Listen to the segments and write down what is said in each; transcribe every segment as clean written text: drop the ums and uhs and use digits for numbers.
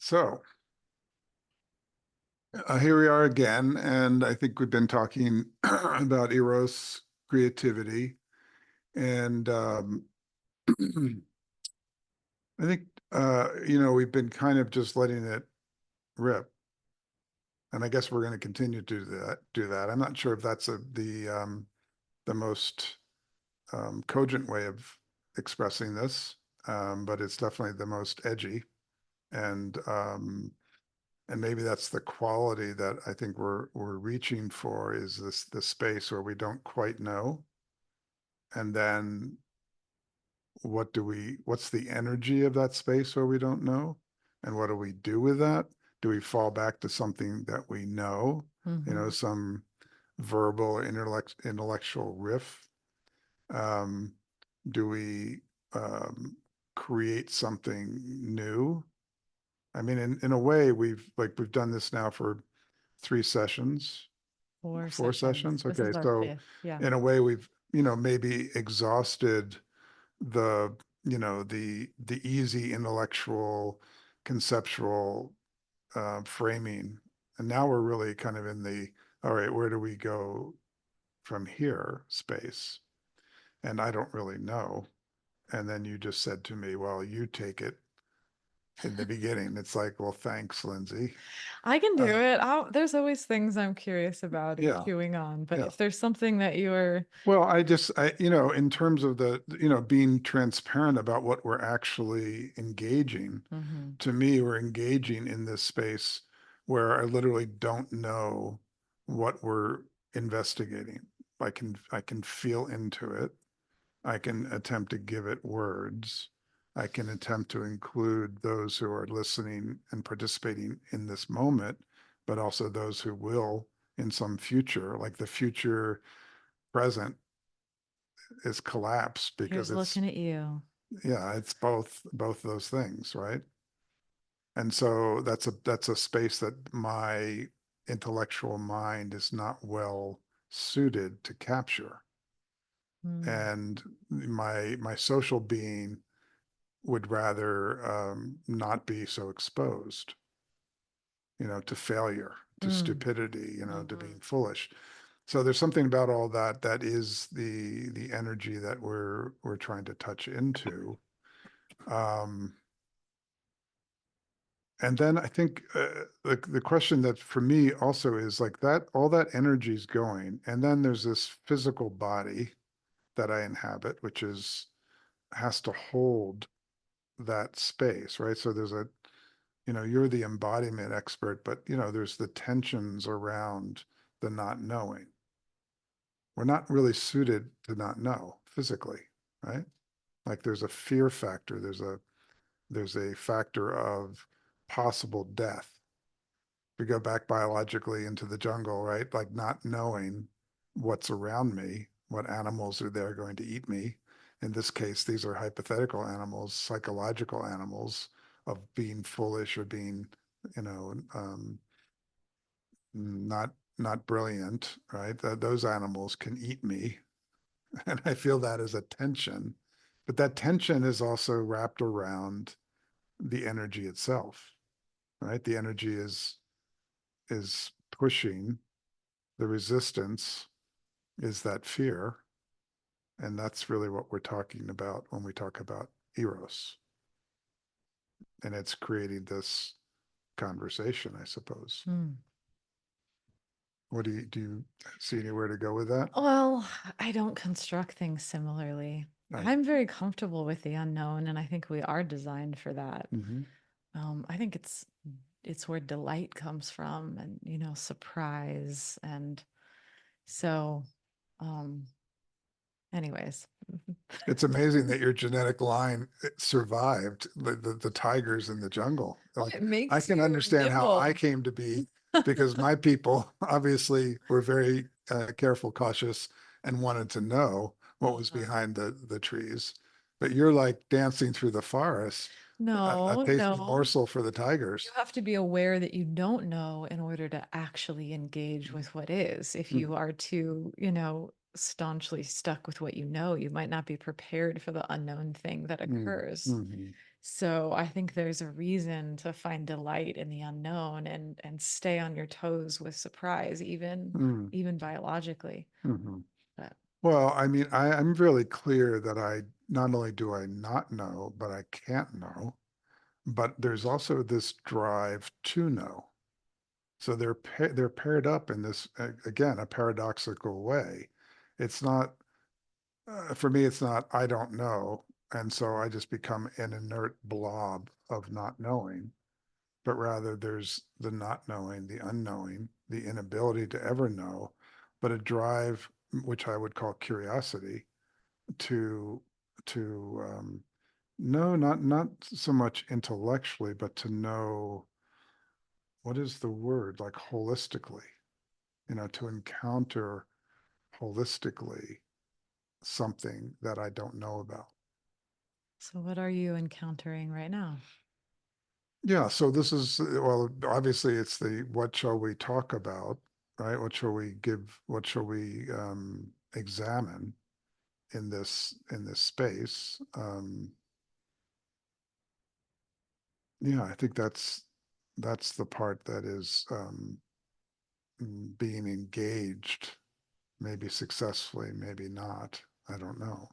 So here we are again, and I think we've been talking about Eros creativity, and I think we've been kind of just letting it rip, and I guess we're going to continue to do that. I'm not sure if that's the most cogent way of expressing this, but it's definitely the most edgy, and um, and maybe that's the quality that I think we're reaching for, is this space where we don't quite know. And then what's the energy of that space where we don't know? And what do we do with that? Do we fall back to something that we know, Mm-hmm. some verbal or intellectual riff? Um, do we create something new? I mean, in a way, we've done this now for 3 sessions, Four 4 sessions. sessions. This Okay, is our so fifth. Yeah. in a way, we've maybe exhausted the the easy intellectual, conceptual framing, and now we're really kind of in the, all right, where do we go from here space? And I don't really know. And then you just said to me, well, you take it in the beginning. It's like, well, thanks, Lindsay. I can do Uh, it. There's always things I'm curious about and yeah, chewing on, but yeah. if there's something that you're, Well, in terms of being transparent about what we're actually engaging, mm-hmm. to me, we're engaging in this space where I literally don't know what we're investigating. I can feel into it. I can attempt to give it words. I can attempt to include those who are listening and participating in this moment, but also those who will in some future, like the future present is collapsed because Here's it's, looking at you. yeah, it's both those things, right? And so that's a space that my intellectual mind is not well suited to capture. Mm. And my social being would rather not be so exposed, to failure, to Mm. stupidity, to Mm-hmm. being foolish. So there's something about all that that is the energy that we're trying to touch into. Um, and then I think the question that for me also is like that, all that energy is going, and then there's this physical body that I inhabit, which has to hold that space, right? So you're the embodiment expert, but there's the tensions around the not knowing. We're not really suited to not know physically, right? Like there's a fear factor, there's a factor of possible death. We go back biologically into the jungle, right? Like not knowing what's around me, what animals are there going to eat me. In this case, these are hypothetical animals, psychological animals, of being foolish or being, you know, um, not brilliant, right? Those animals can eat me, and I feel that as a tension. But that tension is also wrapped around the energy itself, right? The energy is pushing. The resistance is that fear. And that's really what we're talking about when we talk about Eros. And it's creating this conversation, I suppose. Mm. What do you see anywhere to go with that? Well, I don't construct things similarly. Right. I'm very comfortable with the unknown, and I think we are designed for that. Mm-hmm. I think it's where delight comes from, and surprise, and so, um, anyways. It's amazing that your genetic line survived the tigers in the jungle. Well, Like it I makes can you understand how I nimble. came to be, because my people obviously were very careful, cautious, and wanted to know what was Uh-huh. behind the trees. But you're like dancing through the forest, a No, tasty no. morsel for the You tigers. have to be aware that you don't know in order to actually engage with what is. If Mm-hmm. you are too, staunchly stuck with what you know, you might not be prepared for the unknown thing that Mm-hmm. occurs. Mm-hmm. So I think there's a reason to find delight in the unknown and stay on your toes with surprise, Mm, even biologically. mhm. But Well, I mean, I'm really clear that I not only do I not know, but I can't know, but there's also this drive to know. So they're paired up in this again a paradoxical way. It's not for me. It's not I don't know, and so I just become an inert blob of not knowing. But rather, there's the not knowing, the unknowing, the inability to ever know, but a drive which I would call curiosity to know not so much intellectually, but to know what is the word like holistically, to encounter holistically something that I don't know about. so what are you encountering right now? Yeah, so this is, well, obviously it's the what shall we talk about, right? What shall we examine in this space? Yeah, I think that's the part that is being engaged, maybe successfully, maybe not. I don't know.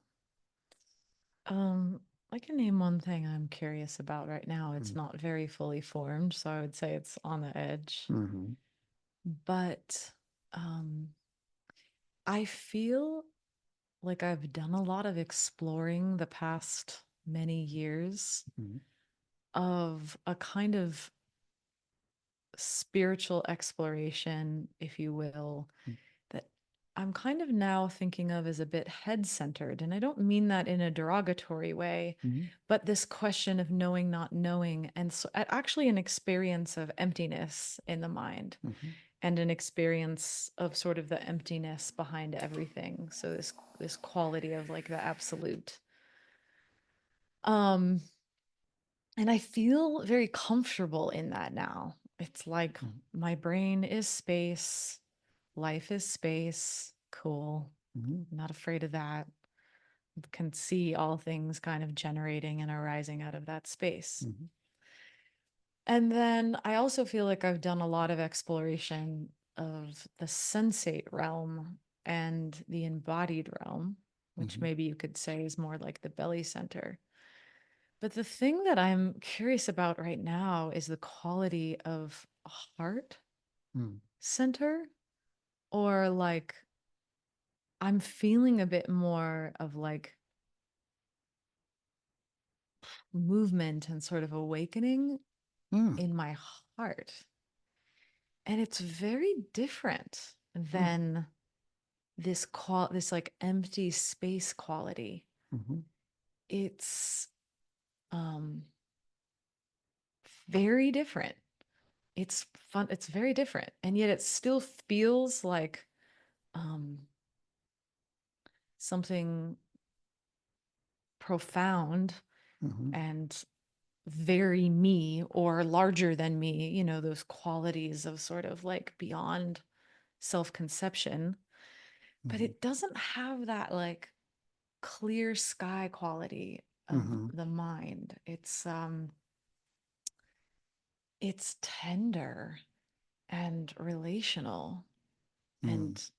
Um, I can name one thing I'm curious about right now. It's Mm, not very fully formed, so I would say it's on the edge. mhm, But um, I feel like I've done a lot of exploring the past many years mhm, of a kind of spiritual exploration, if you will, that I'm kind of now thinking of as a bit head centered. And I don't mean that in a derogatory way, mhm, but this question of knowing, not knowing, and so actually an experience of emptiness in the mind mhm, and an experience of sort of the emptiness behind everything. So this quality of like the absolute. Um, and I feel very comfortable in that now. It's like mhm, my brain is space, life is space. Cool. mhm, I'm not afraid of that. Can see all things kind of generating and arising out of that space. mhm, And then I also feel like I've done a lot of exploration of the sensate realm and the embodied realm, which mhm, maybe you could say is more like the belly center. But the thing that I'm curious about right now is the quality of a heart mhm, center, or like I'm feeling a bit more of like movement and sort of awakening mhm, in my heart. And it's very different mhm, than this like empty space quality. mhm, It's um very different. It's fun, it's very different. And yet it still feels like um something profound mhm, and very me or larger than me, those qualities of sort of like beyond self-conception. But mhm, it doesn't have that like clear sky quality of mhm, the mind. It's tender and relational mhm, and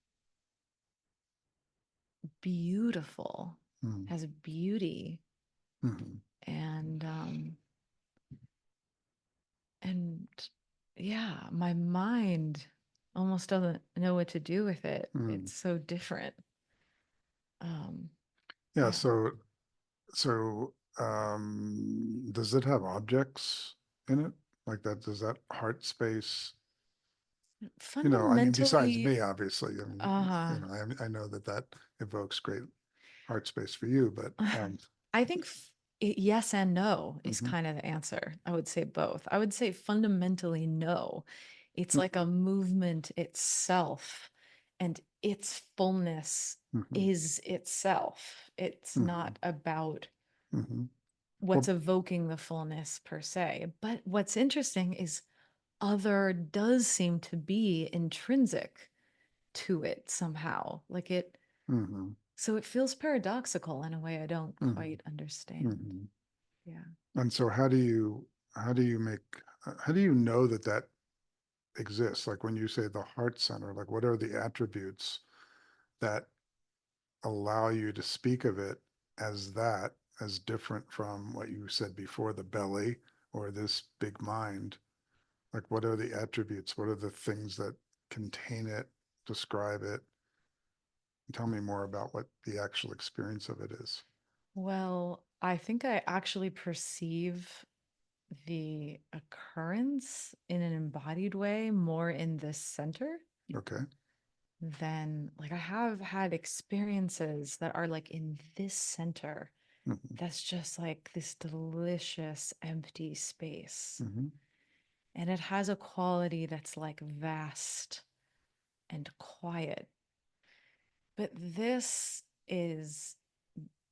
beautiful, mhm, has beauty mhm, and yeah, my mind almost doesn't know what to do with it. mhm. It's so different. Um, Yeah, yeah. so does it have objects in it? Like that, does that heart space, I mean, besides Fundamentally, me, obviously, I mean, uh, I know that that evokes great heart space for you, but, I think yes and no is mhm, kind of the answer. I would say both. I would say fundamentally no. It's like mhm, a movement itself, and its fullness mhm, is itself. It's mhm, not about mhm. what's Well, evoking the fullness per se. But what's interesting is other does seem to be intrinsic to it somehow. mhm, So it feels paradoxical in a way I don't mhm, quite understand. mhm. Yeah. And so how do you make, how do you know that that exists? Like when you say the heart center, like what are the attributes that allow you to speak of it as that, as different from what you said before, the belly or this big mind? Like what are the attributes? What are the things that contain it, describe it? Tell me more about what the actual experience of it is. Well, I think I actually perceive the occurrence in an embodied way more in this center Okay. than like I have had experiences that are like in this center Hmm. that's just like this delicious empty space. Hmm. And it has a quality that's like vast and quiet. But this is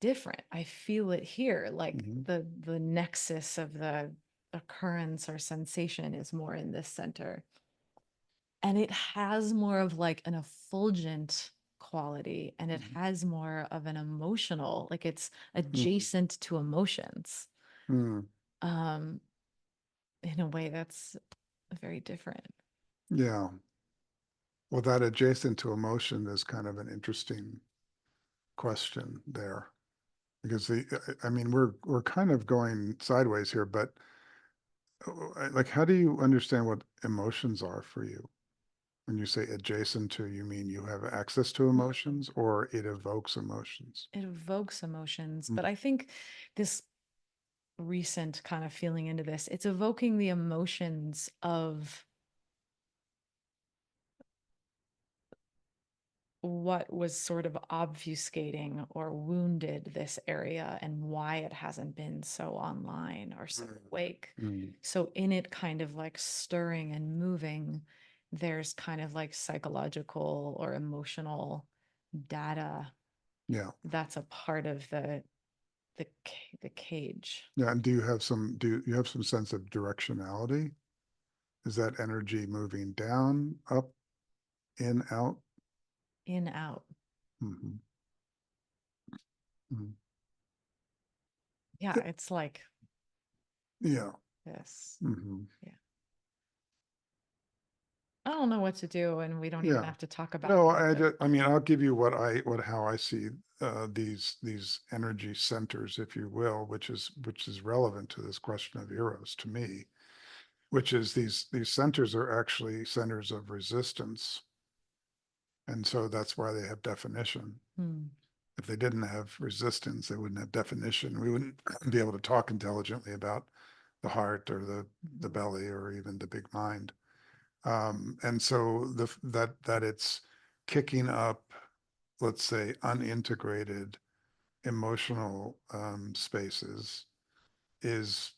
different. I feel it here. Like Hmm. the nexus of the occurrence or sensation is more in this center. And it has more of like an effulgent quality, and it has more of an emotional, like it's Hmm. adjacent to emotions. Hmm. Um, in a way that's very different. Yeah. Well, that adjacent to emotion is kind of an interesting question there because I mean, we're kind of going sideways here, but like, how do you understand what emotions are for you? When you say adjacent to, you mean you have access to Mm. emotions or it evokes emotions? It evokes emotions, Mm. but I think this recent kind of feeling into this, it's evoking the emotions of what was sort of obfuscating or wounded this area and why it hasn't been so online or so awake. Mm. So, in it, kind of like stirring and moving, there's kind of like psychological or emotional data Yeah. that's a part of the cage. Yeah. And do you have some sense of directionality? Is that energy moving down, up, in, out? In out. Hmm. Hmm. Yeah, it's like Yeah. this. Hmm. Yeah. I don't know what to do, and we don't even Yeah. have to talk about No, it, but I mean, I'll give you how I see these energy centers, if you will, which is relevant to this question of Eros to me, which is these centers are actually centers of resistance, and so that's why they have definition. hmm. If they didn't have resistance, they wouldn't have definition. We wouldn't be able to talk intelligently about the heart or the Mhm. belly or even the big mind. And so that it's kicking up, let's say, unintegrated emotional spaces is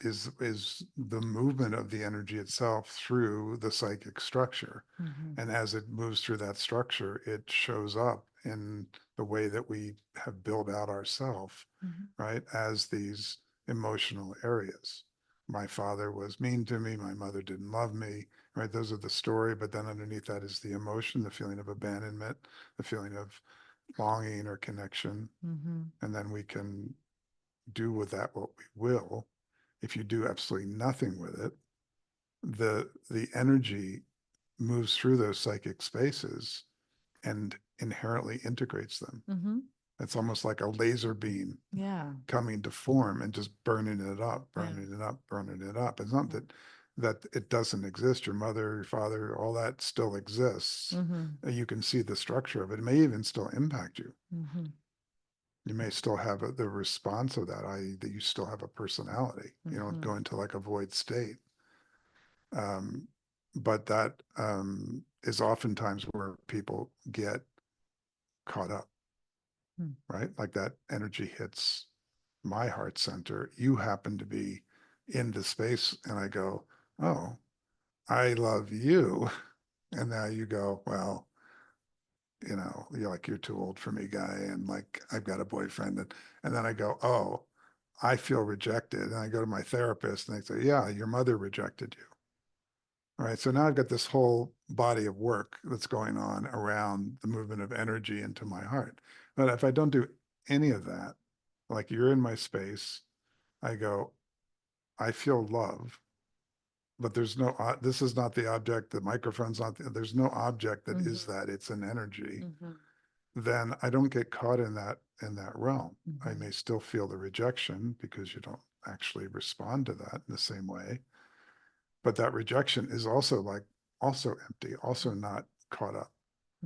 is the movement of the energy itself through the psychic structure. Mhm. And as it moves through that structure, it shows up in the way that we have built out ourself, Mhm. right? As these emotional areas. My father was mean to me. My mother didn't love me, right? Those are the story. But then underneath that is the emotion, the feeling of abandonment, the feeling of longing or connection. Mhm. And then we can do with that what we will. If you do absolutely nothing with it, the energy moves through those psychic spaces and inherently integrates them. Mhm. It's almost like a laser beam Yeah. coming to form and just burning it up, Yeah. burning it up, burning it up. It's not Yeah. that it doesn't exist. Your mother, your father, all that still exists. Mhm. You can see the structure of it. It may even still impact you. Mhm. You may still have the response of that, i.e., that you still have a personality. You don't Mhm. go into like a void state. Um, but that is oftentimes where people get caught up, Mm. right? Like that energy hits my heart center. You happen to be in the space, and I go, "Oh, I love you," and now you go, "Well, you're like you're too old for me, guy," and like I've got a boyfriend, and then I go, "Oh, I feel rejected," and I go to my therapist, and they say, "Yeah, your mother rejected you." All right, so now I've got this whole body of work that's going on around the movement of energy into my heart. But if I don't do any of that, like you're in my space, I go, I feel love, but there's no, this is not the object, the microphone's not, there's no object that is that, it's an energy. Then I don't get caught in that realm. I may still feel the rejection because you don't actually respond to that in the same way. But that rejection is also like, also empty, also not caught up.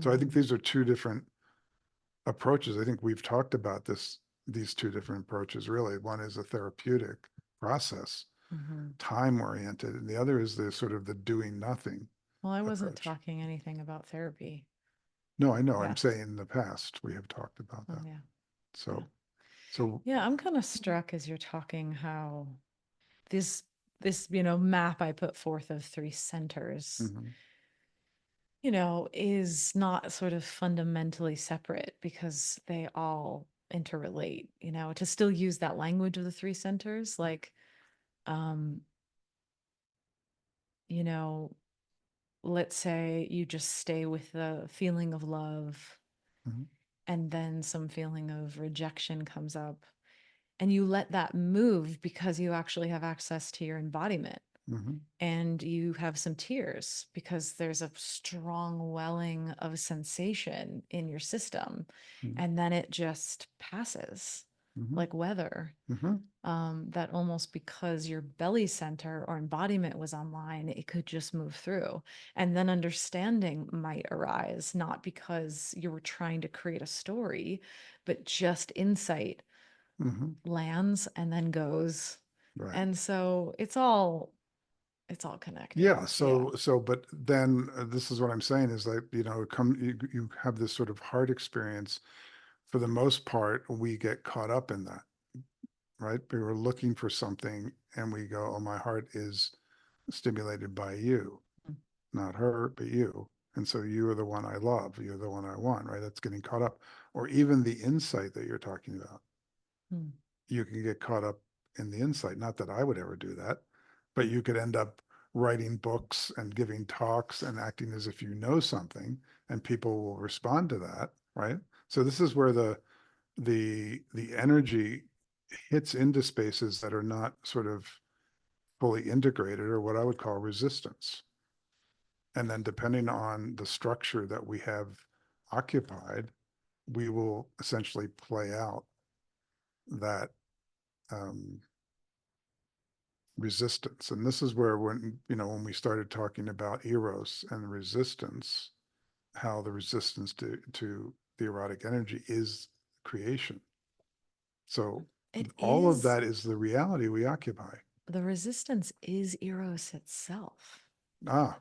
So I think these are two different approaches. I think we've talked about these two different approaches really. One is a therapeutic process, time oriented, and the other is the sort of the doing nothing Well, I wasn't approach. talking anything about therapy. No, I know. Yeah. I'm saying in the past we have talked about Oh, that. yeah. So, so Yeah, I'm kind of struck as you're talking how this map I put forth of three centers, mhm, is not sort of fundamentally separate because they all interrelate, to still use that language of the three centers, like, um, you know, let's say you just stay with the feeling of love mhm, and then some feeling of rejection comes up and you let that move because you actually have access to your embodiment mhm, and you have some tears because there's a strong welling of sensation in your system mhm, and then it just passes mhm, like weather. mhm, That almost because your belly center or embodiment was online, it could just move through. And then understanding might arise, not because you were trying to create a story, but just insight mhm. lands and then goes. Right. And so it's all connected. Yeah. Yeah. But then this is what I'm saying is like, you have this sort of heart experience. For the most part, we get caught up in that, right? We were looking for something and we go, oh, my heart is stimulated by you, not her, but you. And so you are the one I love. You're the one I want, right? That's getting caught up. Or even the insight that you're talking about. Hmm. You can get caught up in the insight. Not that I would ever do that, but you could end up writing books and giving talks and acting as if you know something, and people will respond to that, right? So this is where the energy hits into spaces that are not sort of fully integrated, or what I would call resistance. And then depending on the structure that we have occupied, we will essentially play out that um, resistance. And this is where when we started talking about Eros and resistance, how the resistance to the erotic energy is creation. So It all of is that is the reality we occupy. the resistance is Eros itself. Ah,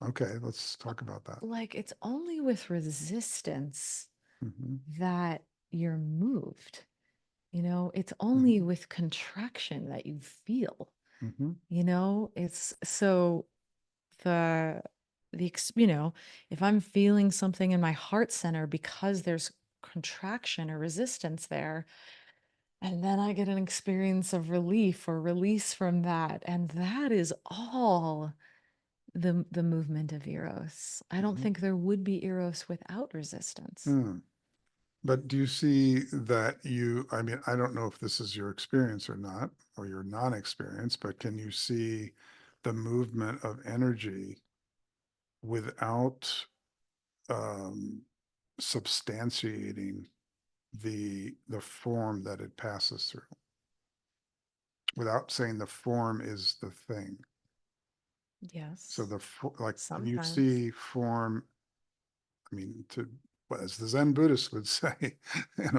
okay, let's talk about that. Like it's only with resistance Hmm. that you're moved. It's only Hmm. with contraction that you feel. Hmm. It's so the if I'm feeling something in my heart center because there's contraction or resistance there, and then I get an experience of relief or release from that, and that is all the movement of Eros. I don't Hmm. think there would be Eros without resistance. Hmm. But do you see that I mean, I don't know if this is your experience or not, or your non-experience, but can you see the movement of energy without um, substantiating the form that it passes through, without saying the form is the thing? So Yes, like when you sometimes. see form, I mean, as the Zen Buddhists would say,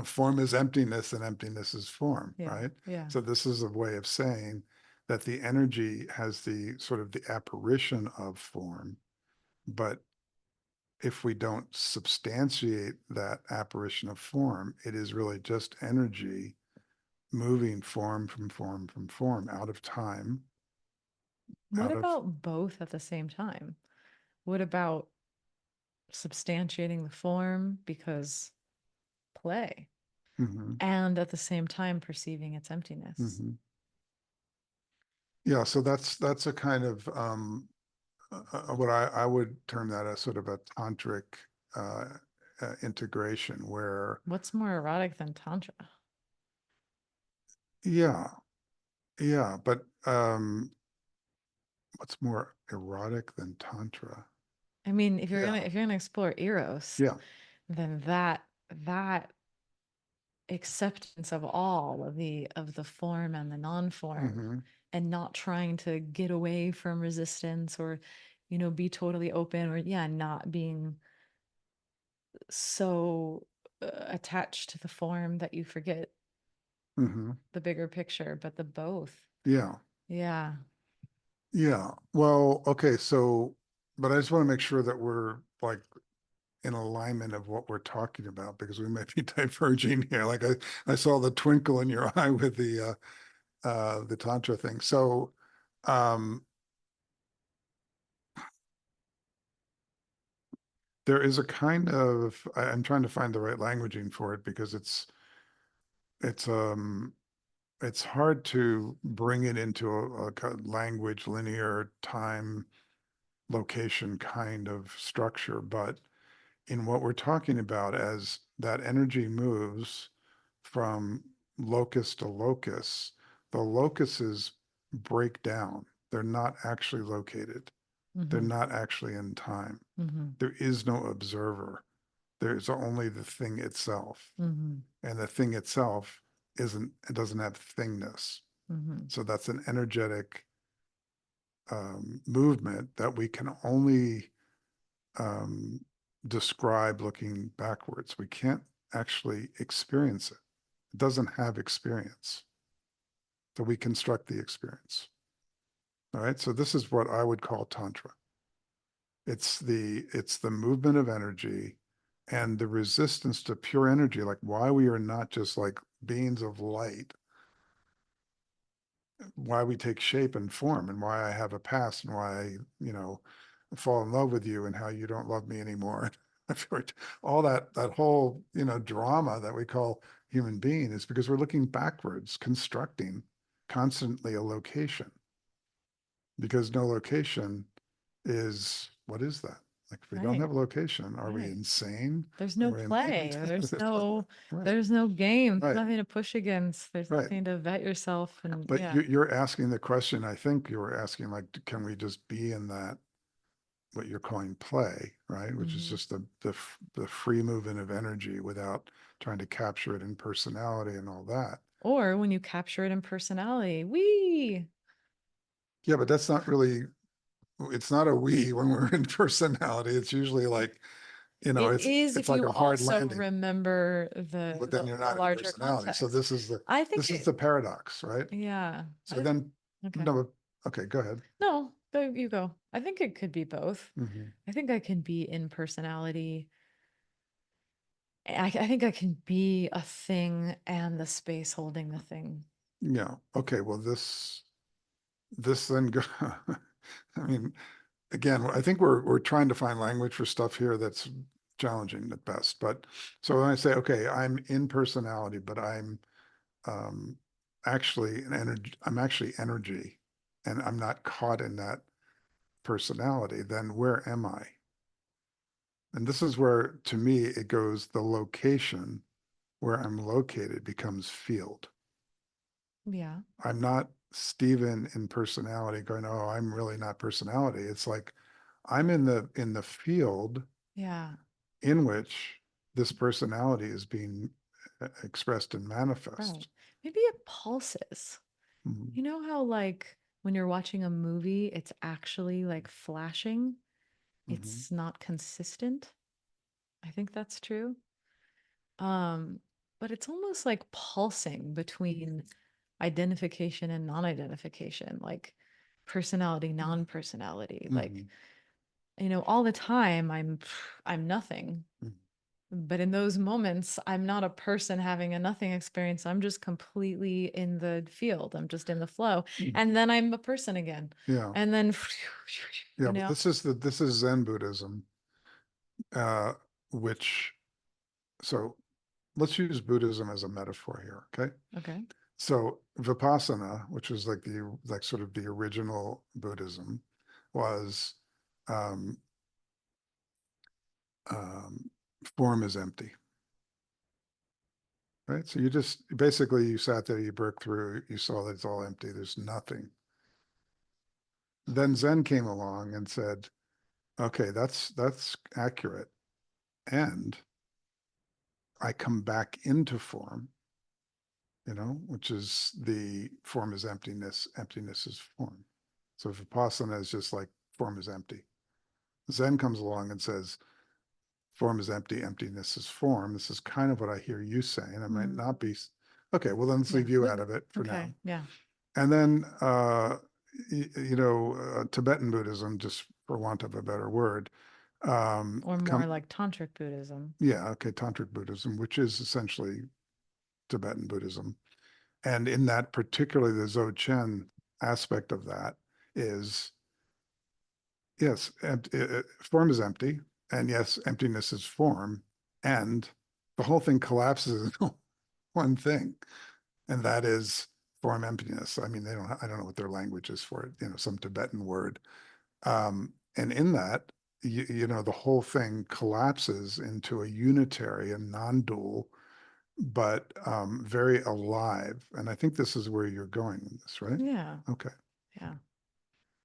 form is emptiness and emptiness is form, Yeah, right? yeah. So this is a way of saying that the energy has the sort of the apparition of form, but if we don't substantiate that apparition of form, it is really just energy moving form from form from form out of time, What out of. about both at the same time? What about substantiating the form because play Mhm, and at the same time perceiving its emptiness? mhm. Yeah, so that's a kind of what I would term that as sort of a tantric uh, integration where, What's more erotic than Tantra? yeah, Yeah, but what's more erotic than Tantra? I mean, if Yeah, you're gonna explore Eros, yeah. then that acceptance of all of the form and the non-form, Hmm. and not trying to get away from resistance, or be totally open, or yeah, not being so attached to the form that you forget Hmm. the bigger picture, but the both. Yeah, Yeah. yeah. Well, okay, so, but I just want to make sure that we're like in alignment of what we're talking about because we might be diverging here. Like I saw the twinkle in your eye with the Tantra thing. So, um, there is a kind of, I'm trying to find the right languaging for it because it's, it's hard to bring it into a language, linear time, location kind of structure. But in what we're talking about, as that energy moves from locus to locus, the locuses break down. They're not actually located. They're Mm-hmm. not actually in time. Mm-hmm. There is no observer. There's only the thing itself. Mm-hmm. And the thing itself it doesn't have thingness. Mm-hmm. So that's an energetic movement that we can only um, describe looking backwards. We can't actually experience it. It doesn't have experience. So we construct the experience. All right. So this is what I would call Tantra. It's the movement of energy and the resistance to pure energy, like why we are not just like beings of light, why we take shape and form, and why I have a past, and why I fall in love with you, and how you don't love me anymore. All that whole drama that we call human being is because we're looking backwards, constructing constantly a location, because no location is, what is that? Like if we don't Right. have a location, are we Right. insane? There's no We're in play. right, There's no game. There's right, nothing to push against. There's right. nothing to vet yourself. And But yeah. you're asking the question, I think you were asking, like, can we just be in that, what you're calling play, right? Which is Mm-hmm. just the free movement of energy without trying to capture it in personality and all that. Or when you capture it in personality, we. Yeah, but that's not really, it's not a we when we're in personality. It's usually like, It it's is it's if like you a hard also landing, remember but then you're the not in larger personality. So context. this is the I think this is the it, paradox, right? yeah. So then, Okay. no, okay, go ahead. No, go, you go. I think it could be both. Hmm. I think I can be in personality. I think I can be a thing and the space holding the thing. Yeah. Okay. Well, this then go. I mean, again, I think we're trying to find language for stuff here that's challenging at best. But so when I say, okay, I'm in personality, but um, I'm actually energy, and I'm not caught in that personality. Then where am I? And this is where, to me, it goes, the location where I'm located becomes field. Yeah. I'm not Stephen in personality going, oh, I'm really not personality. It's like I'm in the field Yeah. in which this personality is being expressed and Right. manifest. Maybe it pulses. Mhm. You know how, like, when you're watching a movie, it's actually like flashing? Mhm. It's not consistent. I think that's true. Um, but it's almost like pulsing between identification and non-identification, like personality, non-personality. Like, Mhm. all the time I'm nothing. Mhm. But in those moments, I'm not a person having a nothing experience. I'm just completely in the field. I'm just in the flow. Mhm. And then I'm a person again. Yeah. And then, Yeah, but this is Zen Buddhism, uh, which, so let's use Buddhism as a metaphor here, okay? Okay. So Vipassana, which is like sort of the original Buddhism, was um, um, form is empty. right? So you just, basically you sat there, you broke through, you saw that it's all empty, there's nothing. Then Zen came along and said, okay, that's accurate. And I come back into form, which is the form is emptiness, emptiness is form. So Vipassana is just like form is empty. Zen comes along and says, form is empty, emptiness is form. This is kind of what I hear you saying. I might not be. Okay, well, then let's Yeah. leave you out of it for now. Okay. Yeah. And then, Tibetan Buddhism, just for want of a better word, Or more like tantric Buddhism. yeah, okay, Tantric Buddhism, which is essentially Tibetan Buddhism. And in that, particularly the Dzogchen aspect of that is, yes, form is empty, and yes, emptiness is form, and the whole thing collapses into one thing, and that is form emptiness. I mean, I don't know what their language is for it, some Tibetan word. And in that, the whole thing collapses into a unitary and non-dual, but very alive. And I think this is where you're going with this, right? Yeah. Okay. Yeah.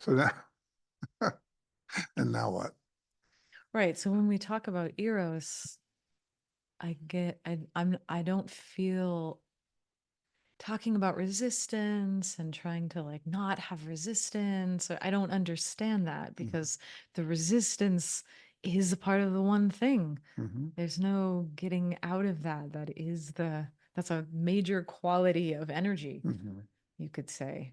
So now, and now what? Right. So when we talk about Eros, I don't feel talking about resistance and trying to like not have resistance. I don't understand that because the resistance is a part of the one thing. Mm-hmm. There's no getting out of that. That's a major quality of energy, Mm-hmm. you could say.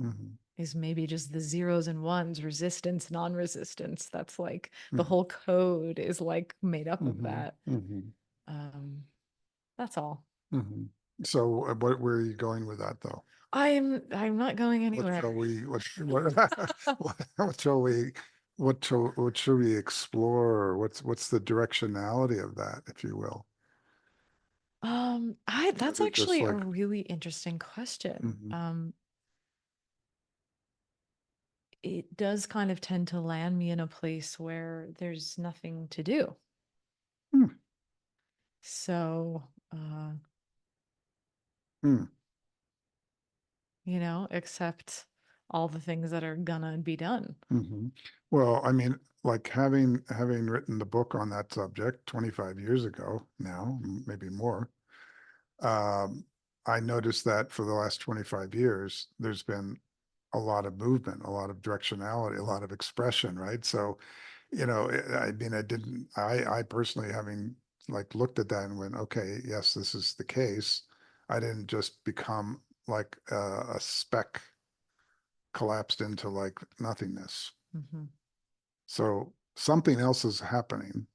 Mm-hmm. Is maybe just the zeros and ones, resistance, non-resistance. That's like the Mm-hmm. whole code is like made up of Mm-hmm. that. Mm-hmm. Um, that's all. Mm-hmm. So where are you going with that though? I'm not going What anywhere. shall we, what shall we, what should we explore? Or what's the directionality of that, if you will? I Or that's is it just actually a like, really interesting question. mm-hmm. It does kind of tend to land me in a place where there's nothing to do. Hmm. So, Hmm. except all the things that are gonna be done. Mm-hmm. Well, I mean, like having written the book on that subject 25 years ago now, maybe more, um, I noticed that for the last 25 years, there's been a lot of movement, a lot of directionality, a lot of expression, right? So, I mean, I personally, having like looked at that and went, okay, yes, this is the case. I didn't just become like a speck collapsed into like nothingness. Hmm. So something else is happening.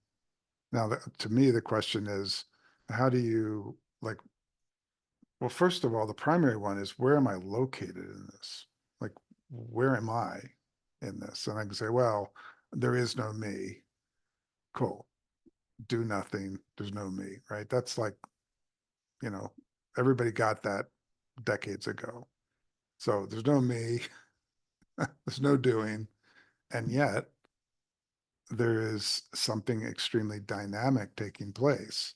Now, to me, the question is, how do you like, well, first of all, the primary one is, where am I located in this? Like, where am I in this? And I can say, well, there is no me. Cool. Do nothing. There's no me, right? That's like, you know, everybody got that decades ago. So there's no me, there's no doing. And yet there is something extremely dynamic taking place,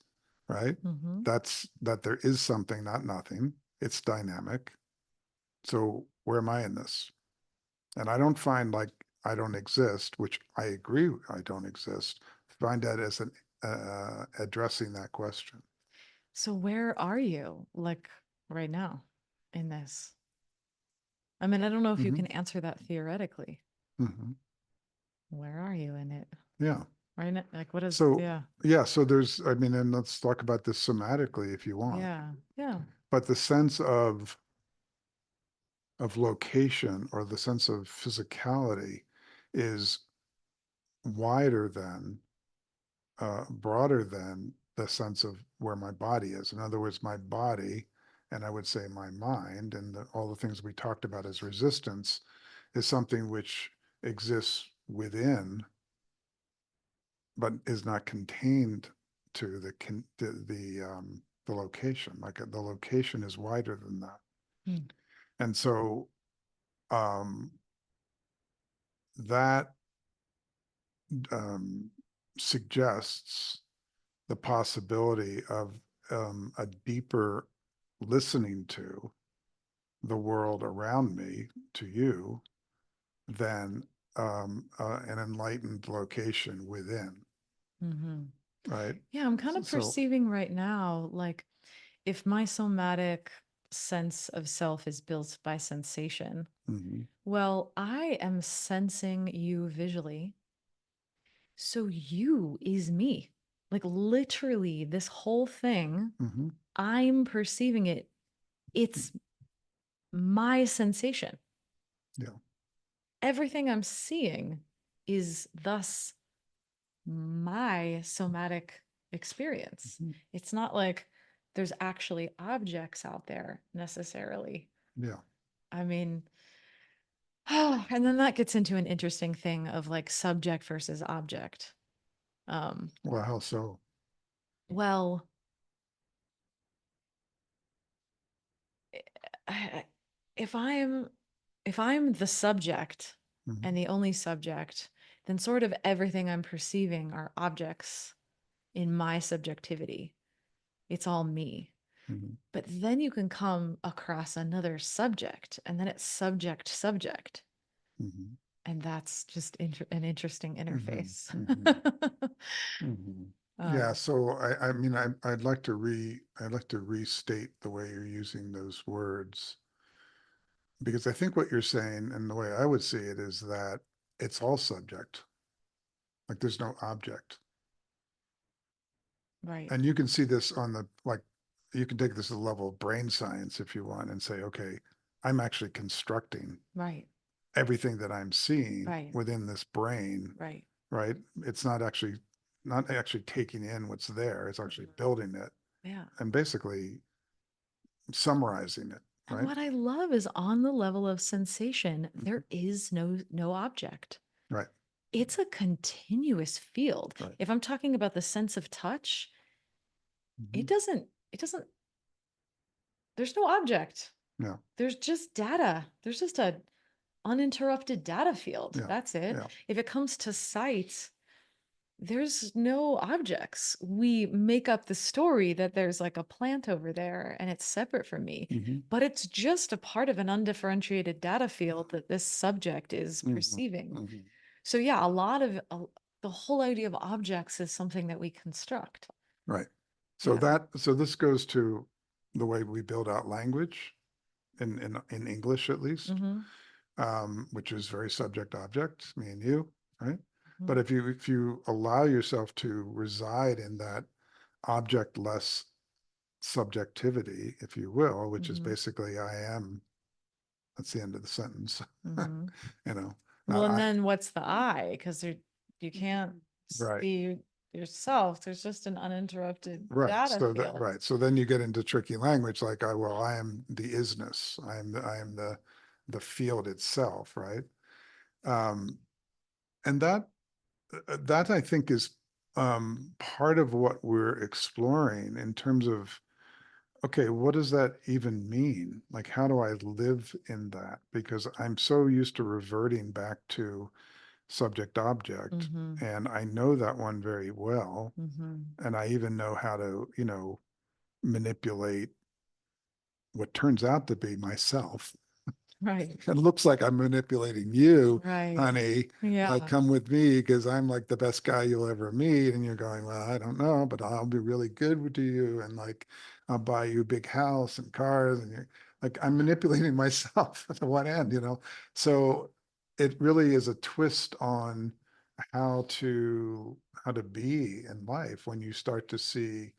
right? Hmm. That there is something, not nothing. It's dynamic. So where am I in this? And I don't find like I don't exist, which I agree I don't exist. Find that as an addressing that question. So where are you, like right now, in this? I mean, I don't know if you Hmm. can answer that theoretically. Hmm. Where are you in it? Yeah. Right now? Like, what is, So yeah, yeah, so there's, I mean, and let's talk about this somatically if you want. yeah, yeah. But the sense of location, or the sense of physicality, is wider than, broader than the sense of where my body is. In other words, my body, and I would say my mind, and all the things we talked about as resistance, is something which exists within, but is not contained to the location. Like the location is wider than that. Mm. And so um, that um, suggests the possibility of a deeper listening to the world around me, to you, than an enlightened location within, Mm-hmm. right? Yeah, I'm kind of So, perceiving right now, like if my somatic sense of self is built by sensation, mhm, well, I am sensing you visually. So you is me. Like literally, this whole thing, mhm, I'm perceiving it. It's my sensation. yeah, Everything I'm seeing is thus my somatic experience. mhm, It's not like there's actually objects out there necessarily. yeah. I mean, and then that gets into an interesting thing of like subject versus object. Um, Well, how so? well, I- if I'm if I'm the subject Mhm, and the only subject, then sort of everything I'm perceiving are objects in my subjectivity. It's all me. mhm, But then you can come across another subject, and then it's subject subject. mhm, And that's just an interesting mhm, interface. mhm, mhm. Yeah, um, so I mean, I'd like to restate the way you're using those words, because I think what you're saying and the way I would see it is that it's all subject, like there's no object. right, And you can see this on the, like, you can take this to the level of brain science if you want and say, okay, I'm actually constructing right, everything that I'm seeing right, within this brain, right. right? It's not actually taking in what's there, it's actually Mhm. building it Yeah. and basically summarizing it, And right? what I love is on the level of sensation, Mhm. there is no object. Right, It's a continuous field. right. If I'm talking about the sense of touch, Mhm. it doesn't, there's no object. Yeah, There's just data. There's just a uninterrupted data field. yeah, That's it. yeah. If it comes to sight, there's no objects. We make up the story that there's like a plant over there and it's separate from me, Mhm. but it's just a part of an undifferentiated data field that this subject is Mhm. perceiving. Mhm. So yeah, the whole idea of objects is something that we construct. Right. So Yeah. so this goes to the way we build out language in English at least, Mm-hmm. which is very subject object, me and you, right? Mm-hmm. But if you allow yourself to reside in that object-less subjectivity, if you will, which is Mm-hmm. basically I am, that's the end of the sentence. Mm-hmm. You know, Well, not and I, then what's the I? Because you can't right. see yourself. There's just an uninterrupted Right. data So that, field. right. So then you get into tricky language like I am the isness. I am the field itself, right? Um, and that I think is part of what we're exploring in terms of, okay, what does that even mean? Like, how do I live in that? Because I'm so used to reverting back to subject object, Mm-hmm. and I know that one very well. Mm-hmm. And I even know how to, manipulate what turns out to be myself. Right. It looks like I'm manipulating you, Right. honey. Like, Yeah. come with me because I'm like the best guy you'll ever meet. And you're going, well, I don't know, but I'll be really good to you. And like, I'll buy you a big house and cars. And you're like, I'm manipulating myself at the one end. So it really is a twist on how to be in life when you start to see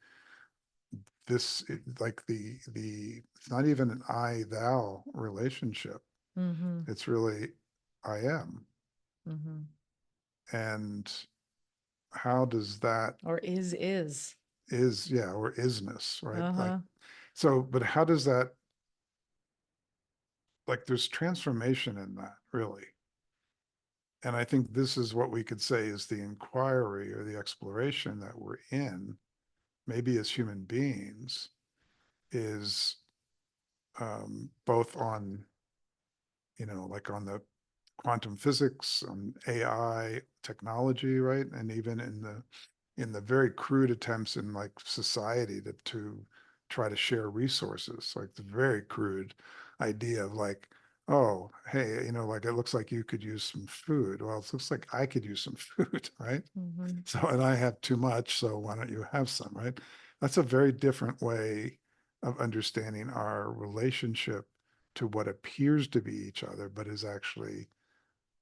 like it's not even an I thou relationship. Mm-hmm. It's really I am. Mm-hmm. And how does that Or is. yeah, or isness, right? Like, Uh-huh. so, but how does that, like, there's transformation in that, really. And I think this is what we could say is the inquiry or the exploration that we're in, maybe as human beings, is both on, like on the quantum physics, on AI technology, right? And even in the very crude attempts in like society to try to share resources, like the very crude idea of like, oh, hey, like it looks like you could use some food. Well, it looks like I could use some food, right? Mhm. So, and I have too much, so why don't you have some, right? That's a very different way of understanding our relationship to what appears to be each other, but is actually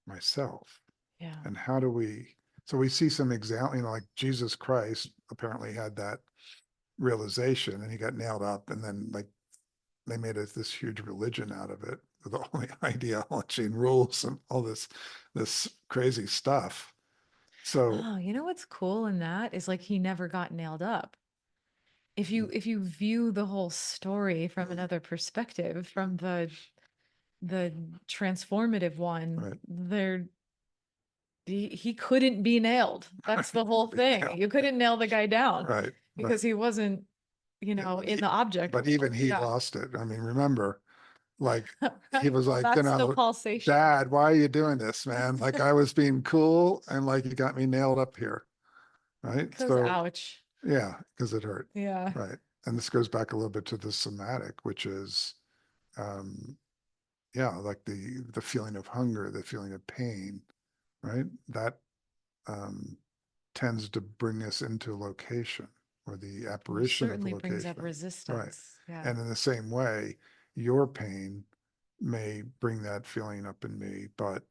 myself. Yeah. And how do so we see some example, like Jesus Christ apparently had that realization and he got nailed up, and then like they made this huge religion out of it with all the ideology and rules and all this crazy stuff. So Oh, you know what's cool in that is like he never got nailed up. If you view the whole story from another perspective, from the transformative one, right, he couldn't be nailed. That's the whole thing. yeah, You couldn't nail the guy down right, right. because he wasn't, Yeah, in the object but world. even he Yeah. lost it. I mean, remember, like he Right. was Well, like, that's the pulsation. Dad, why are you doing this, man? Like I was being cool and like you got me nailed up here. Right. Because So ouch. yeah, because it hurt. Yeah. Right. And this goes back a little bit to the somatic, which is um yeah, like the feeling of hunger, the feeling of pain, right? That um tends to bring us into location, or the Which apparition of certainly brings up location. Right. resistance. Yeah. And in the same way, your pain may bring that feeling up in me, but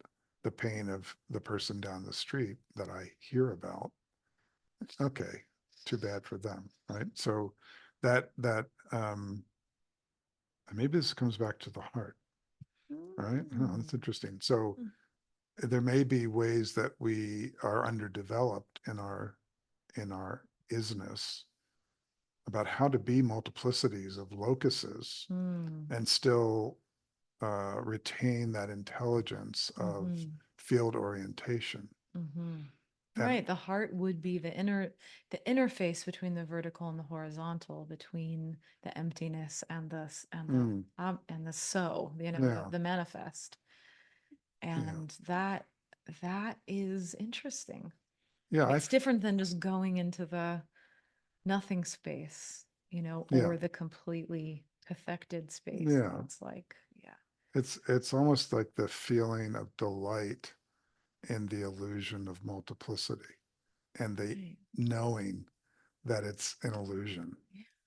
the pain of the person down the street that I hear about, okay, too bad for them, right? So that maybe this comes back to the heart, right? Oh, Mm. that's interesting. So Mm. there may be ways that we are underdeveloped in our isness about how to be multiplicities of locuses Mm. and still retain that intelligence of Mhm. field orientation. Mhm. And Right. The heart would be the interface between the vertical and the horizontal, between the emptiness and mm, and the so, yeah, the manifest. yeah, And that is interesting. yeah, It's different than just going into the nothing space, yeah, or the completely cathected space. And yeah. it's like, yeah. It's almost like the feeling of delight in the illusion of multiplicity and the Right. knowing that it's an illusion.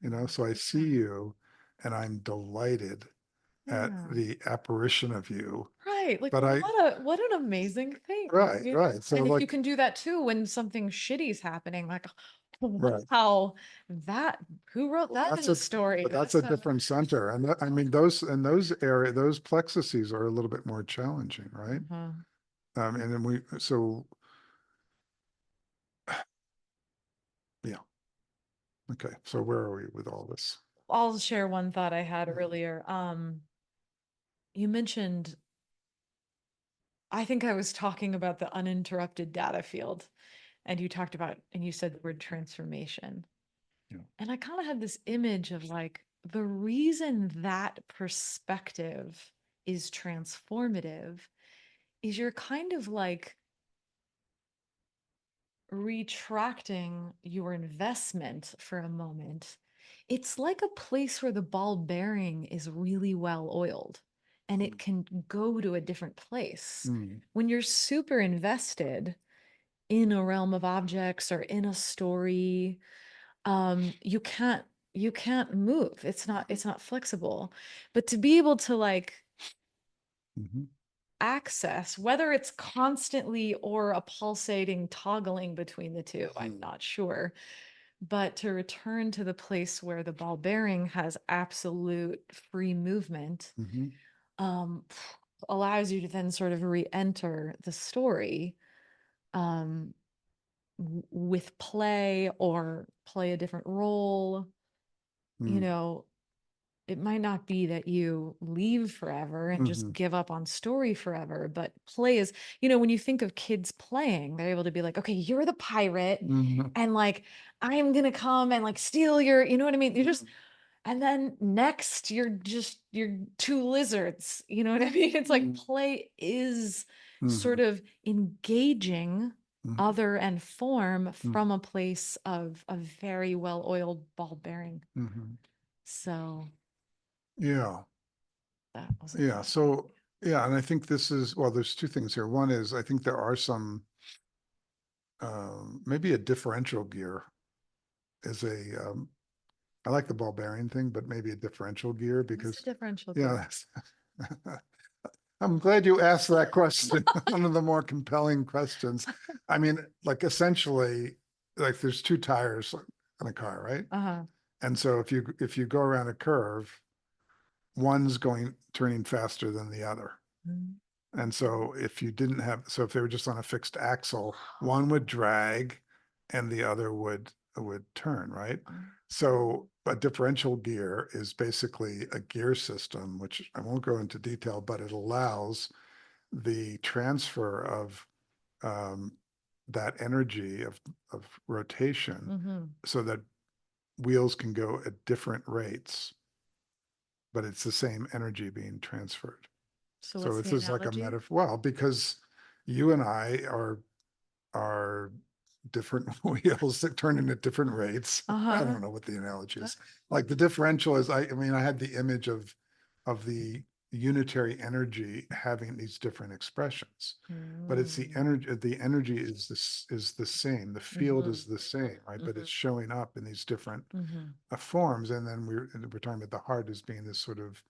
Yeah. So I see Yeah. you and I'm delighted at Yeah. the apparition of you. Right. Like But what an amazing thing, right, right. So And if you like, can do that too when something shitty's happening, like, right. wow, who wrote Well, that in the story? but that's a different center. And I mean, those plexuses are a little bit more challenging, right? Uh-huh. And then so yeah. Okay. So where are we with all this? I'll share one thought I had earlier. You mentioned, I think I was talking about the uninterrupted data field, and you said the word transformation. Yeah. And I kind of had this image of like the reason that perspective is transformative is you're kind of like retracting your investment for a moment. It's like a place where the ball bearing is really well oiled and it can go to a different place. Mm, When you're super invested in a realm of objects or in a story, you can't move. It's not flexible. But to be able to like mhm, access, whether it's constantly or a pulsating toggling between the two, I'm mm, not sure. But to return to the place where the ball bearing has absolute free movement, mhm, um, allows you to then sort of re-enter the story, um, with play or play a different role. You mm, know, it might not be that you leave forever and just mhm, give up on story forever, but play is, when you think of kids playing, they're able to be like, okay, you're the pirate, mhm, and like, I'm gonna come and like steal your, you know what I mean? You're just, and then next you're two lizards, you know what I mean? It's like mhm, play is mhm, sort of engaging other and form from a place of a very well-oiled ball bearing. So Yeah. that was a Yeah. thought. So, yeah. And I think this is, well, there's two things here. One is I think there are some, maybe a differential gear is I like the ball bearing thing, but maybe a differential gear What's the because, differential yeah, gear? I'm glad you asked that question. One of the more compelling questions. I mean, like essentially, like there's two tires on a car, right? Uh-huh. And so if you go around a curve, one's turning faster than the other. And so if you didn't have, so if they were just on a fixed axle, one would drag and the other would turn, right? So a differential gear is basically a gear system, which I won't go into detail, but it allows the transfer of that energy of rotation so that wheels can go at different rates, but it's the same energy being transferred. So So what's this the is like a analogy? metaphor. Well, because you and I are different wheels that turn in at different rates. I Uh-huh. don't know what the analogy is. Like the differential is, I mean, I had the image of the unitary energy having these different expressions, but it's the energy is the same. The field is the same, right? But it's showing up in these different forms. And then we're talking about the heart as being this sort of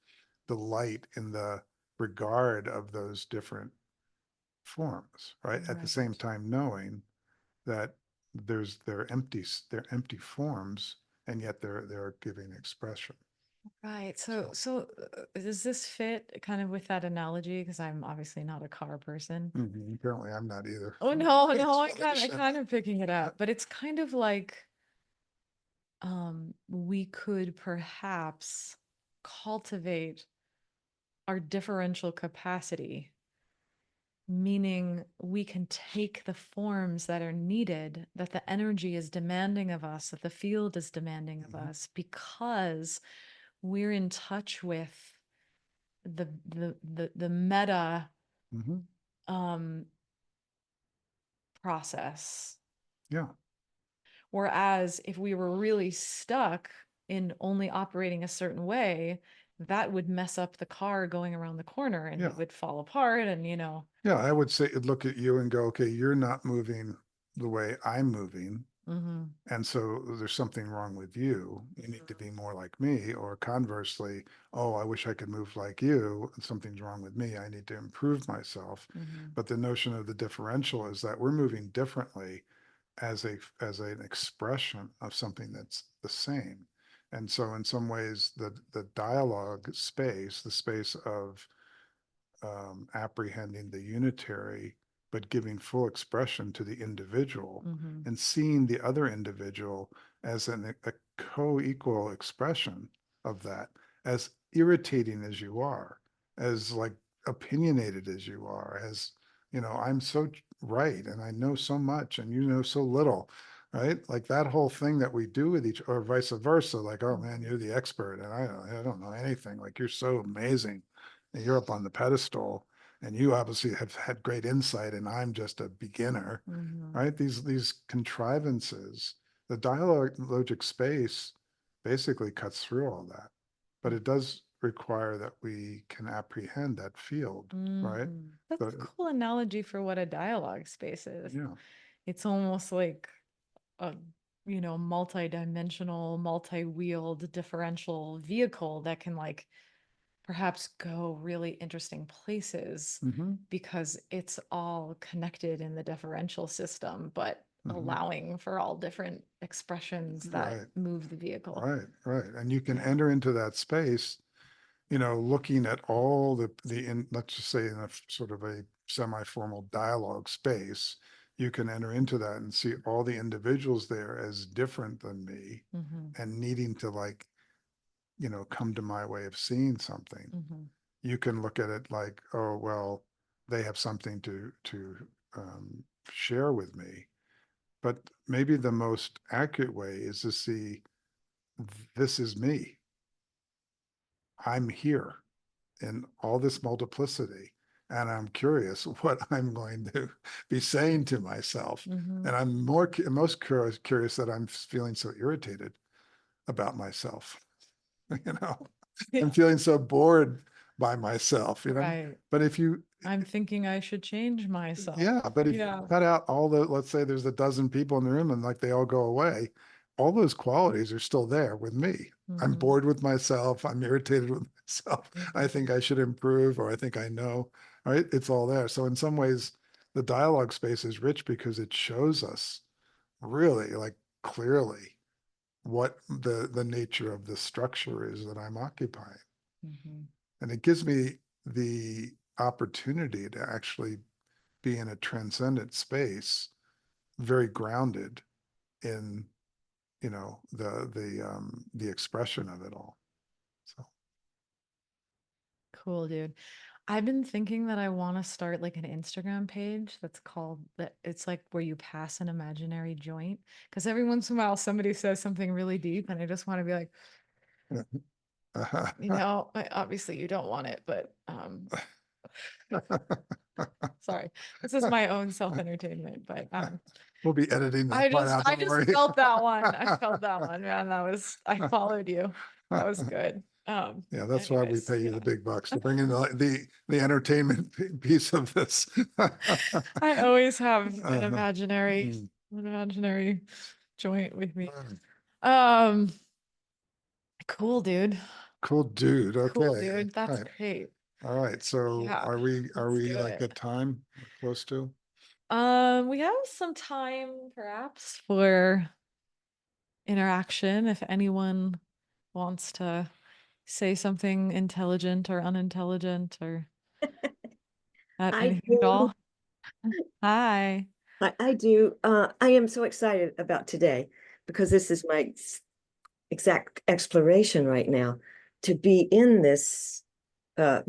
the light in the regard of those different forms, right? At the same time, knowing that they're empty forms, and yet they're giving expression. Right. So does this fit kind of with that analogy? Because I'm obviously not a car person. Apparently, I'm not either. Oh no, no, I kind of picking it up, but it's kind of like we could perhaps cultivate our differential capacity, meaning we can take the forms that are needed, that the energy is demanding of us, that the field is demanding of us, because we're in touch with the meta process. Yeah. Whereas if we were really stuck in only operating a certain way, that would mess up the car going around the corner and Yeah. it would fall apart and Yeah. I would say, look at you and go, okay, you're not moving the way I'm moving. And so there's something wrong with you. You need to be more like me. Or conversely, oh, I wish I could move like you. Something's wrong with me. I need to improve myself. But the notion of the differential is that we're moving differently as an expression of something that's the same. And so in some ways, the dialogue space, the space of apprehending the unitary, but giving full expression to the individual and seeing the other individual as a co-equal expression of that, as irritating as you are, as like opinionated as you are, as, I'm so right and I know so much and you know so little, right? Like that whole thing that we do with each, or vice versa, like, oh man, you're the expert and I don't know anything. Like you're so amazing and you're up on the pedestal and you obviously have had great insight and I'm just a beginner, right? These contrivances, the dialogic space basically cuts through all that, but it does require that we can apprehend that field, right? That's a cool analogy for what a dialogue space is. Yeah. It's almost like a multi-dimensional, multi-wheeled differential vehicle that can like perhaps go really interesting places because it's all connected in the differential system, but allowing for all different expressions that Right. move the vehicle. Right. And you can enter into that space, looking at all let's just say in a sort of a semi-formal dialogue space, you can enter into that and see all the individuals there as different than me and needing to like, come to my way of seeing something. You can look at it like, oh, well, they have something to share with me. But maybe the most accurate way is to see this is me. I'm here in all this multiplicity. and I'm curious what I'm going to be saying to myself. Mhm. And I'm most curious that I'm feeling so irritated about myself. You know, I'm Yeah. feeling so bored by myself, Right. but if you, I'm thinking I should change myself. yeah, but if you Yeah. cut out all the, let's say there's a dozen people in the room and like they all go away, all those qualities are still there with me. I'm Mhm. bored with myself. I'm irritated with myself. I Mhm. think I should improve, or I think I know, right? It's all there. So in some ways, the dialogue space is rich because it shows us really like clearly what the nature of the structure is that I'm occupying. Mhm. And it gives me the opportunity to actually be in a transcendent space, very grounded in, the expression of it all. So Cool, dude. I've been thinking that I want to start like an Instagram page that's called that it's like where you pass an imaginary joint. Because every once in a while somebody says something really deep and I just want to be like, obviously you don't want it, but sorry. This is my own self-entertainment, but we'll be editing that part out, I don't just worry. felt that one. I felt that one, man. I followed you. That was good. Yeah, that's why we Anyways, pay you the yeah. big bucks to bring in the entertainment piece of this. I always have Uh, mm, an imaginary joint with me. mm. Um, cool, dude. Cool dude. Cool, Okay. dude. All That's right. great. All right. So Yeah, are let's do we like it. at time or close to? We have some time perhaps for interaction if anyone wants to say something intelligent or unintelligent or I anything at do. all. Hi. I do. I am so excited about today because this is my exact exploration right now to be in this uh,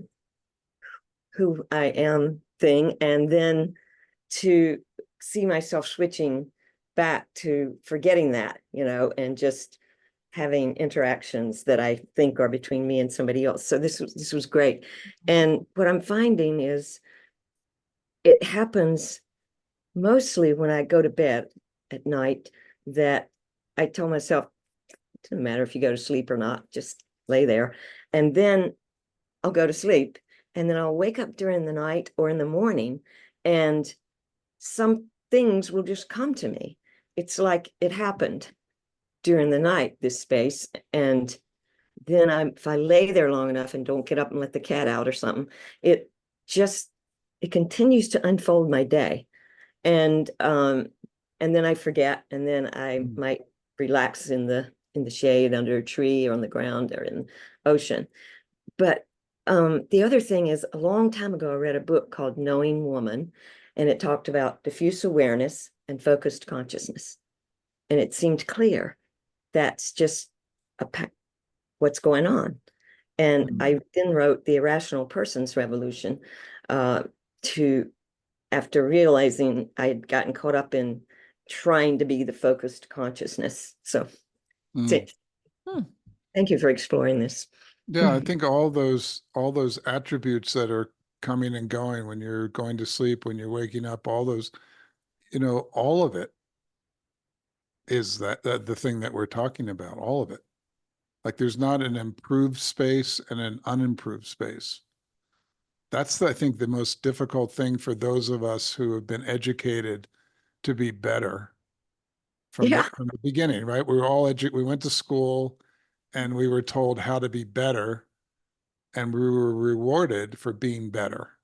who I am thing, and then to see myself switching back to forgetting that, and just having interactions that I think are between me and somebody else. So this was great. And what I'm finding is it happens mostly when I go to bed at night, that I tell myself, it doesn't matter if you go to sleep or not, just lay there. And then I'll go to sleep. And then I'll wake up during the night or in the morning, and some things will just come to me. It's like it happened during the night, this space. And then if I lay there long enough and don't get up and let the cat out or something, it just, it continues to unfold my day. And then I forget, and then I Mm. might relax in the shade under a tree or on the ground or in the ocean. But the other thing is, a long time ago I read a book called Knowing Woman, and it talked about diffuse awareness and focused consciousness, and it seemed clear that's just what's going on. And I then wrote The Irrational Person's Revolution, to after realizing I had gotten caught up in trying to be the focused consciousness. So Mm. Hmm. thank you for exploring this. Yeah, I think all those attributes that are coming and going when you're going to sleep, when you're waking up, all those, all of it is that the thing that we're talking about, all of it. Like there's not an improved space and an unimproved space. That's, I think, the most difficult thing for those of us who have been educated to be better from the Yeah. from the beginning, right? We were all we went to school and we were told how to be better, and we were rewarded for being better.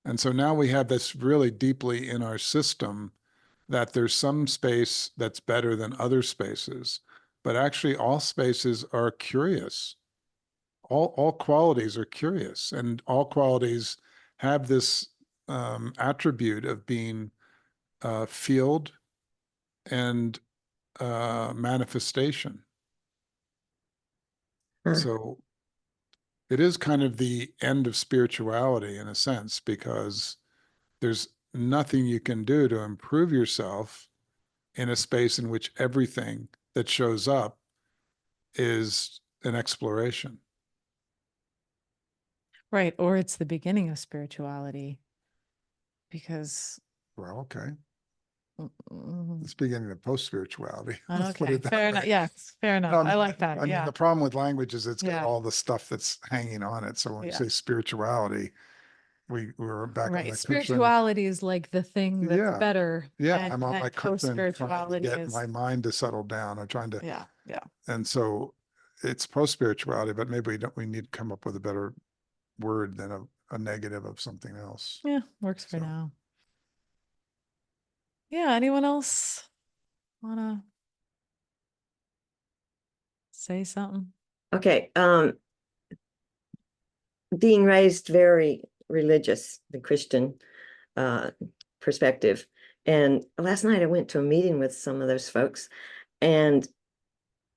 And so now we have this really deeply in our system that there's some space that's better than other spaces, but actually all spaces are curious. All qualities are curious, and all qualities have this attribute of being field and manifestation. Huh. So it is kind of the end of spirituality in a sense, because there's nothing you can do to improve yourself in a space in which everything that shows up is an exploration. Right. Or it's the beginning of spirituality. because Well, okay. mm, It's beginning of post-spirituality. Let's put okay, it that fair way. enough. Yes, fair enough. No, I like that. I mean, Yeah. the problem with language is it's got Yeah. all the stuff that's hanging on it. So when we Yeah. say spirituality, we're back on Right. the cushion. Spirituality is like the thing that's Yeah. better. Yeah, And, I'm on my cushion trying to post-spirituality get is, my mind to settle down. I'm trying to, yeah, yeah. and so it's post-spirituality, but maybe we need to come up with a better word than a negative of something else. Yeah, works for So. now. Yeah, anyone else wanna say something? Okay, being raised very religious, the Christian perspective. And last night I went to a meeting with some of those folks, and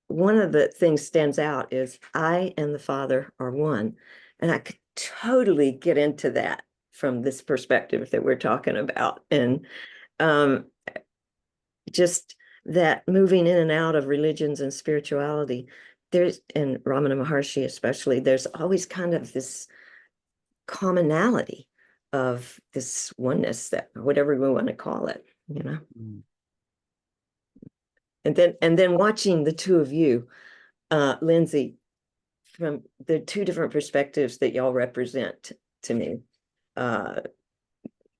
one of the things stands out is I and the Father are one. And I could totally get into that from this perspective that we're talking about. And just that moving in and out of religions and spirituality, there's, and Ramana Maharshi especially, there's always kind of this commonality of this oneness, that whatever we want to call it, you know. Mm. And then watching the two of you, Lindsay, from the two different perspectives that y'all represent to me,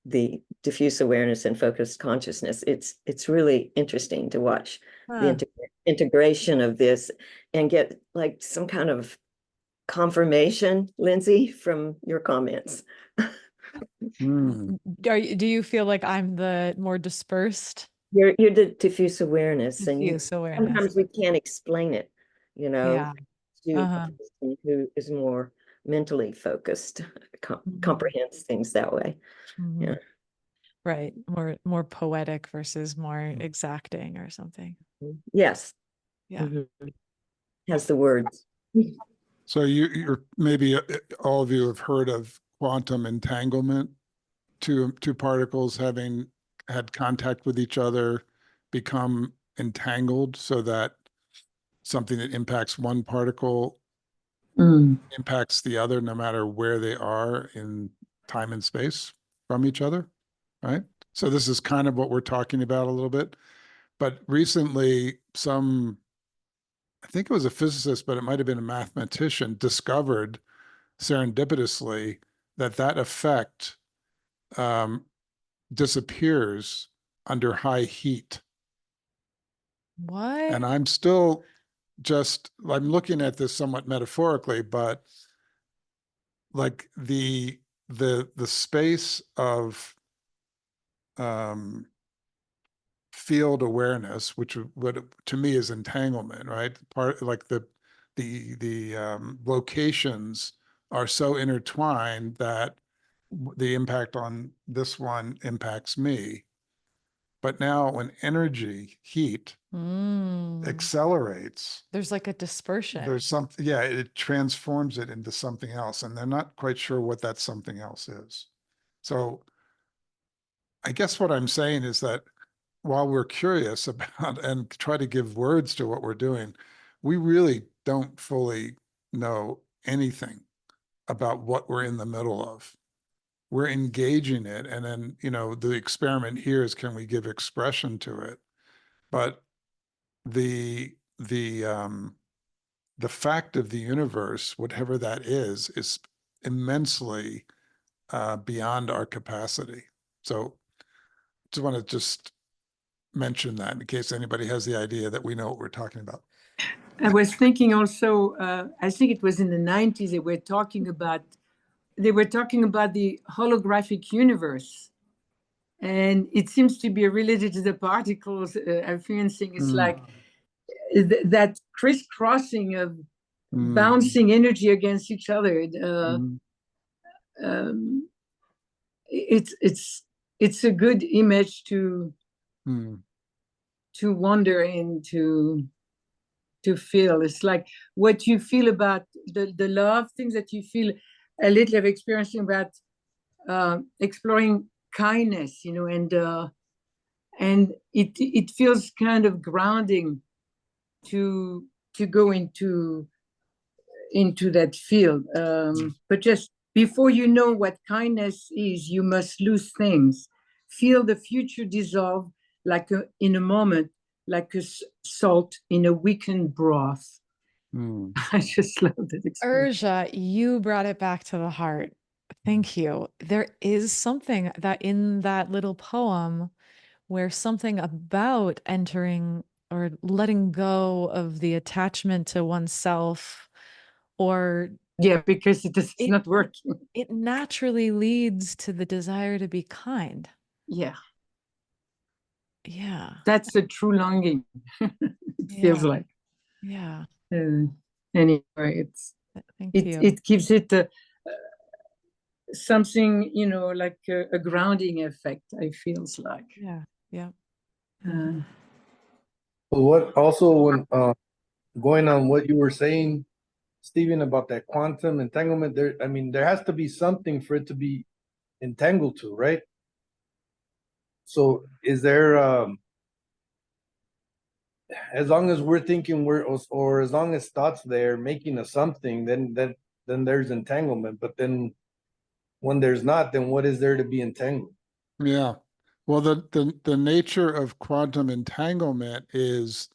the diffuse awareness and focused consciousness, it's really interesting to watch the integration of this and get like some kind of confirmation, Lindsay, from your comments. Mm. Do you feel like I'm the more dispersed? You're the diffuse awareness, and Diffuse awareness. sometimes we can't explain it, you know, Yeah. to Uh-huh. a person who is more mentally focused, Mhm. comprehends things that way. Mhm. Yeah. Right. More poetic versus more exacting or something. Yes. Yeah. Mhm. Has the words. So you're maybe all of you have heard of quantum entanglement, two particles having had contact with each other become entangled so that something that impacts one particle impacts the other no matter where they are in time and space from each other, right? So this is kind of what we're talking about a little bit. But recently, I think it was a physicist, but it might have been a mathematician, discovered serendipitously that effect disappears under high heat. What? And I'm looking at this somewhat metaphorically, but like the space of field awareness, which what to me is entanglement, right? Part like the locations are so intertwined that the impact on this one impacts me. But now when energy, heat accelerates, there's like a dispersion. there's something, yeah, it transforms it into something else. And they're not quite sure what that something else is. So I guess what I'm saying is that while we're curious about and try to give words to what we're doing, we really don't fully know anything about what we're in the middle of. We're engaging it. And then, the experiment here is, can we give expression to it? But the fact of the universe, whatever that is immensely beyond our capacity. So just want to mention that in case anybody has the idea that we know what we're talking about. I was thinking also, I think it was in the 90s, they were talking about the holographic universe. And it seems to be related to the particles influencing. It's like that crisscrossing of bouncing energy against each other. It's a good image to wonder and to feel. It's like what you feel about the love, things that you feel a little of experiencing about exploring kindness, and it feels kind of grounding to go into that field, but just Before you know what kindness is, you must lose things. Feel the future dissolve in a moment, like salt in a weakened broth. Hmm. I just love that expression. Urja, you brought it back to the heart. Thank you. There is something that in that little poem where something about entering or letting go of the attachment to oneself, or Yeah, because it's it, not working. it naturally leads to the desire to be kind. Yeah, Yeah. that's a true longing. It feels Yeah. like. Yeah. Anyway, it's Thank you. it gives it something, like a grounding effect. I feels like. Yeah. Yeah. Uh, But what also when going on what you were saying, Stephen, about that quantum entanglement, there, I mean, there has to be something for it to be entangled to, right? So is there as long as we're thinking or as long as thoughts there making a something, then there's entanglement. But then when there's not, then what is there to be entangled? Yeah. Well, the nature of quantum entanglement is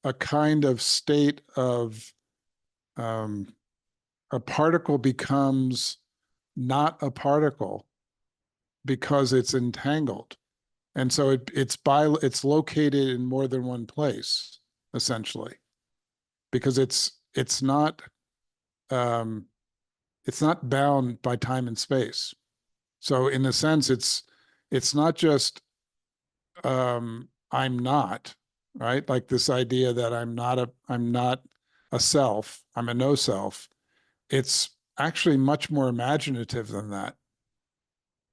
a kind of state of a particle becomes not a particle because it's entangled. And so it's located in more than one place, essentially, because it's not bound by time and space. So in a sense, it's not just I'm not, right? Like this idea that I'm not a self, I'm a no self. It's actually much more imaginative than that.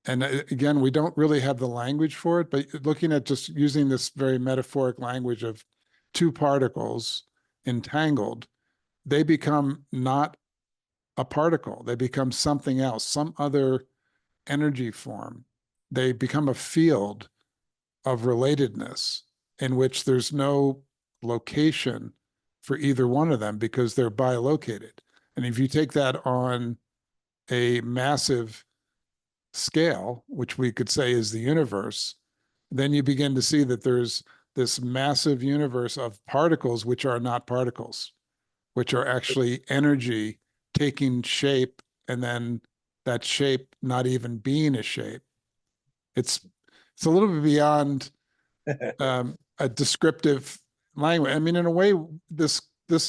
And again, we don't really have the language for it, but looking at just using this very metaphoric language of two particles entangled, they become not a particle. They become something else, some other energy form. They become a field of relatedness in which there's no location for either one of them because they're bilocated. And if you take that on a massive scale, which we could say is the universe, then you begin to see that there's this massive universe of particles which are not particles, which are actually energy taking shape, and then that shape not even being a shape. It's a little bit beyond a descriptive language. I mean, in a way, this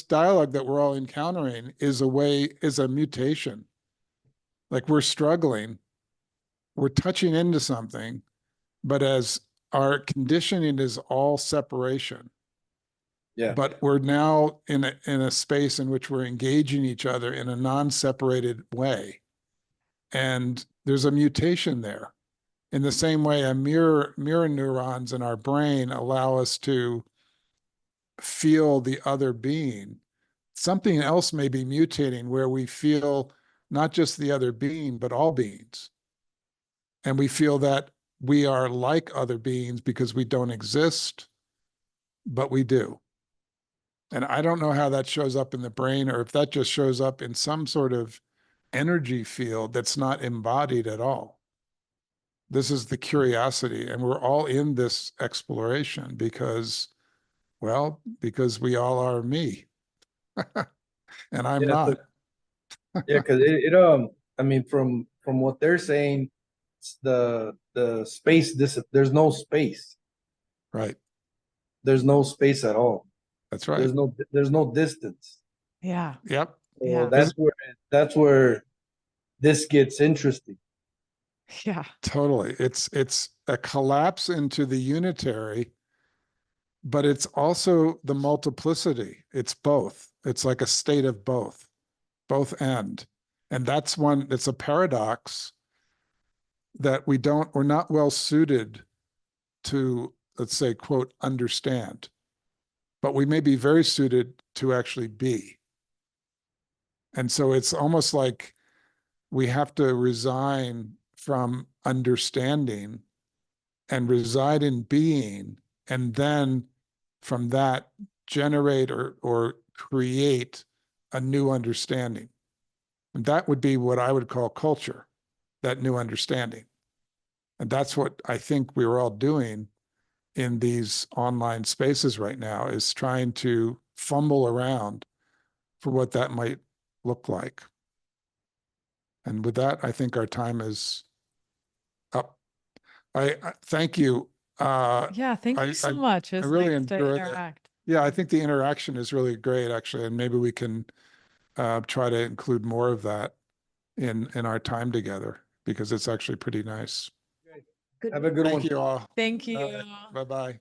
dialogue that we're all encountering is a mutation. Like we're struggling, we're touching into something, but as our conditioning is all separation. Yeah. But we're now in a space in which we're engaging each other in a non-separated way. And there's a mutation there. In the same way, mirror neurons in our brain allow us to feel the other being. Something else may be mutating where we feel not just the other being, but all beings. And we feel that we are like other beings because we don't exist, but we do. And I don't know how that shows up in the brain, or if that just shows up in some sort of energy field that's not embodied at all. This is the curiosity, and we're all in this exploration because we all are me. And I'm Yeah, not. yeah, because I mean, from what they're saying, the space, there's no space. Right. There's no space at all. That's right. There's no distance. Yeah. Yep. So Yeah. that's where this gets interesting. Yeah. Totally. It's a collapse into the unitary, but it's also the multiplicity. It's both. It's like a state of both end. And it's a paradox that we're not well suited to, let's say, quote, understand, but we may be very suited to actually be. And so it's almost like we have to resign from understanding and reside in being, and then from that generate or create a new understanding. And that would be what I would call culture, that new understanding. And that's what I think we were all doing in these online spaces right now, is trying to fumble around for what that might look like. And with that, I think our time is up. I thank you. Yeah, thank I- you so I- much. It's really nice to enjoyed it. interact. Yeah, I think the interaction is really great, actually, and maybe we can try to include more of that in our time together, because it's actually pretty nice. Good Have a good one. Thank you all. Thank you. Bye-bye.